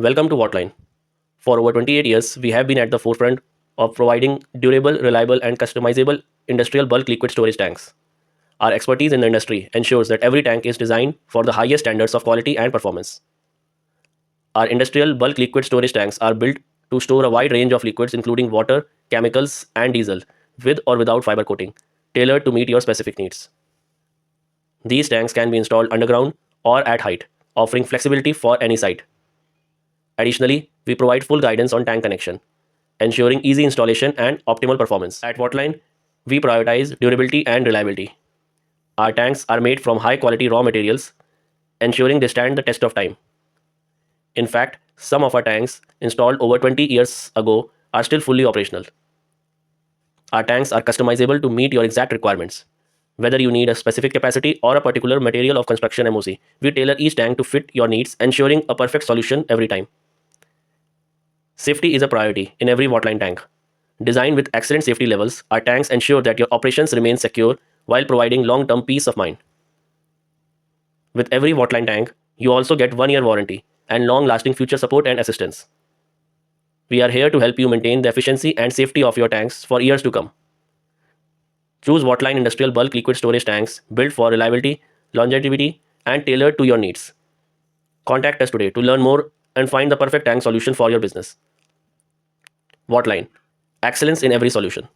Welcome to Wattline. For over 28 years, we have been at the forefront of providing durable, reliable, and customizable industrial bulk liquid storage tanks. Our expertise in the industry ensures that every tank is designed for the highest standards of quality and performance. Our industrial bulk liquid storage tanks are built to store a wide range of liquids, including water, chemicals, and diesel, with or without fiber coating, tailored to meet your specific needs. These tanks can be installed underground or at height, offering flexibility for any site. Additionally, we provide full guidance on tank connection, ensuring easy installation and optimal performance. At Wattline, we prioritize durability and reliability. Our tanks are made from high quality raw materials, ensuring they stand the test of time. In fact, some of our tanks, installed over 20 years ago, are still fully operational. Our tanks are customizable to meet your exact requirements. Whether you need a specific capacity or a particular material of construction MOC, we tailor each tank to fit your needs, ensuring a perfect solution every time. Safety is a priority in every Wattline tank. Designed with excellent safety levels, our tanks ensure that your operations remain secure while providing long-term peace of mind. With every Wattline tank, you also get 1-year warranty and long-lasting future support and assistance. We are here to help you maintain the efficiency and safety of your tanks for years to come. Choose Wattline Industrial Bulk Liquid Storage Tanks built for reliability, longevity, and tailored to your needs. Contact us today to learn more and find the perfect tank solution for your business. Wattline. Excellence in every solution.